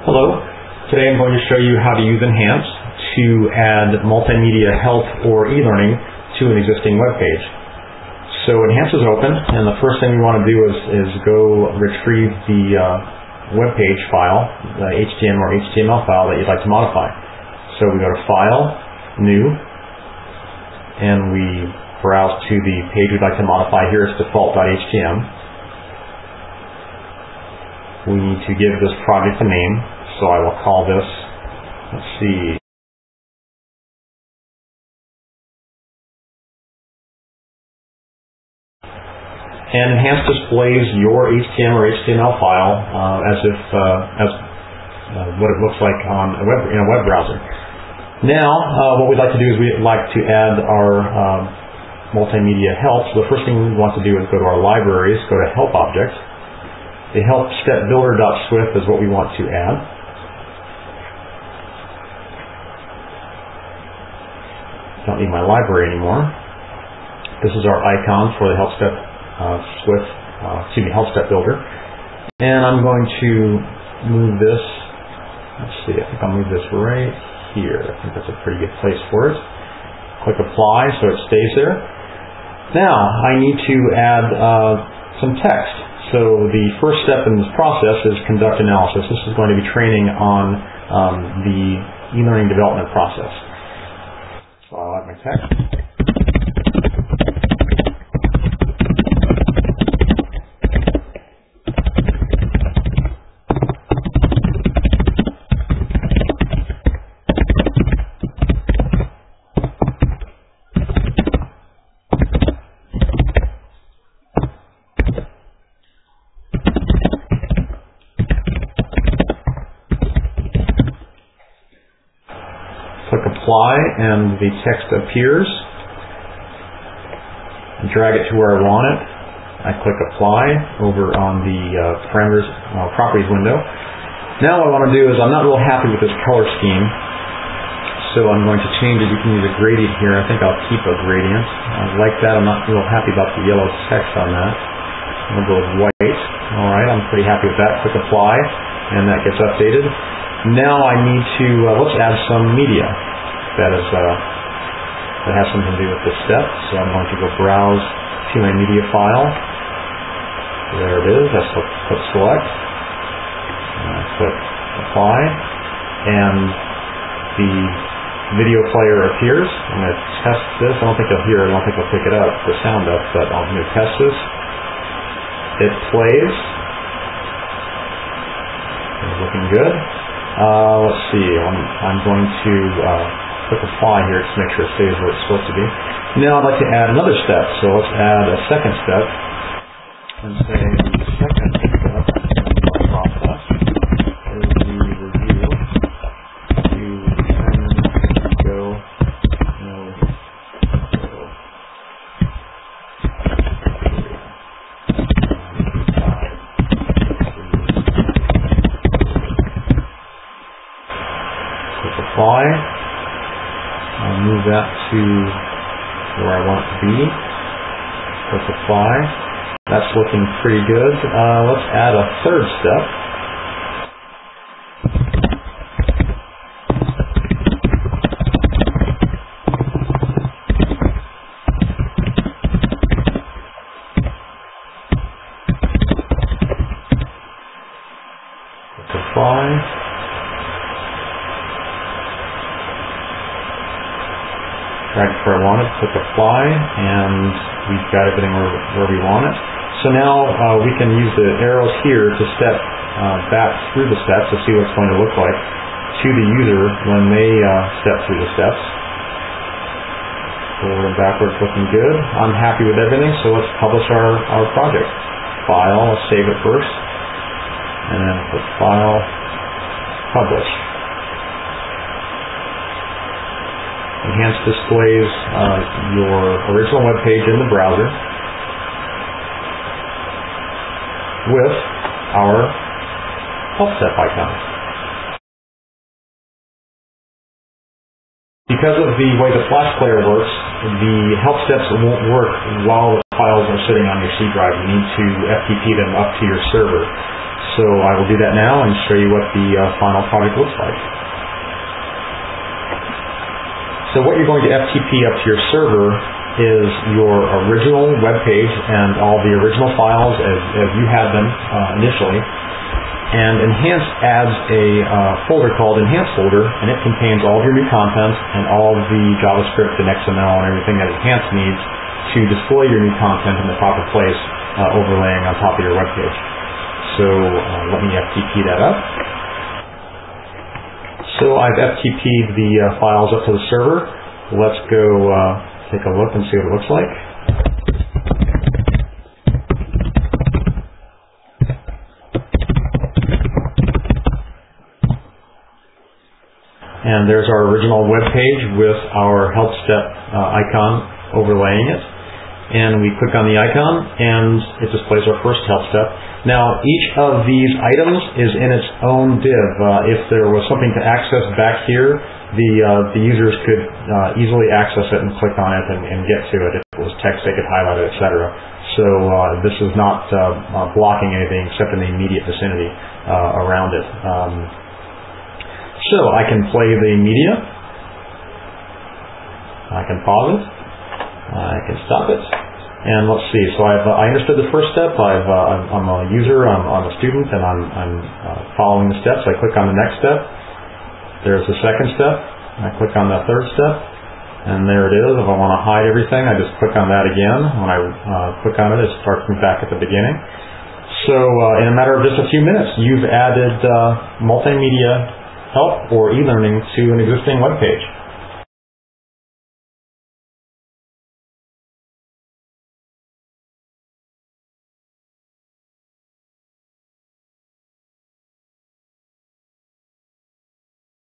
Hello. Today I'm going to show you how to use Enhance to add multimedia help or e-learning to an existing web page. So Enhance is open, and the first thing we want to do is go retrieve the web page file, the HTML or HTML file that you'd like to modify. So we go to File, New, and we browse to the page we'd like to modify. Here it's default.htm. We need to give this project a name, so I will call this, let's see, and Enhance displays your HTML or HTML file as what it looks like on in a web browser. Now, what we'd like to do is we'd like to add our multimedia help. So the first thing we want to do is go to our libraries, go to Help Object. The help step builder.swift is what we want to add. Don't need my library anymore. This is our icon for the help step help step builder. And I'm going to move this. Let's see. I think I'll move this right here. I think that's a pretty good place for it. Click Apply so it stays there. Now I need to add some text. So the first step in this process is conduct analysis. This is going to be training on the e-learning development process. So I'll add my text. Click Apply and the text appears. Drag it to where I want it. I click Apply over on the Parameters Properties window. Now what I want to do is I'm not real happy with this color scheme, so I'm going to change it. You can use a gradient here. I think I'll keep a gradient. I like that. I'm not real happy about the yellow text on that. I'm going to go with white. Alright, I'm pretty happy with that. Click Apply and that gets updated. Now I need to, let's add some media that has something to do with this step. So I'm going to go browse to my media file. There it is. I click Select. And I click Apply. And the video player appears. I'm going to test this. I don't think they'll hear it. I don't think they'll pick it up, the sound up, but I'm going to test this. It plays. It's looking good. Let's see, I'm going to click Apply here to make sure it stays where it's supposed to be. Now I'd like to add another step, so let's add a second step and say the second step in the process is the review to go. Apply. I'll move that to where I want it to be. Click Apply. That's looking pretty good. Let's add a third step. Click Apply. Drag it where I want it, click Apply, and we've got everything where we want it. So now we can use the arrows here to step back through the steps to see what it's going to look like to the user when they step through the steps. Forward and backwards looking good. I'm happy with everything, so let's publish our project. File, let's save it first, and then click File, Publish. Enhance displays your original web page in the browser with our help step icon. Because of the way the Flash player works, the help steps won't work while the files are sitting on your C drive. You need to FTP them up to your server. So So I will do that now and show you what the final project looks like. So what you're going to FTP up to your server is your original web page and all the original files as you had them initially. And Enhance adds a folder called Enhance folder, and it contains all of your new content and all of the JavaScript and XML and everything that Enhance needs to display your new content in the proper place, overlaying on top of your web page. So let me FTP that up. So I've FTP'd the files up to the server. Let's go take a look and see what it looks like. And there's our original web page with our help step icon overlaying it. And we click on the icon and it displays our first help step. Now each of these items is in its own div. If there was something to access back here, the users could easily access it and click on it and get to it. If it was text, they could highlight it, etc. So this is not blocking anything except in the immediate vicinity around it. So I can play the media. I can pause it. I can stop it. And let's see. So I understood the first step. I'm a user. I'm a student, and I'm following the steps. I click on the next step. There's the second step. I click on the third step, and there it is. If I want to hide everything, I just click on that again. When I click on it, it starts me back at the beginning. So in a matter of just a few minutes, you've added multimedia help or e-learning to an existing web page.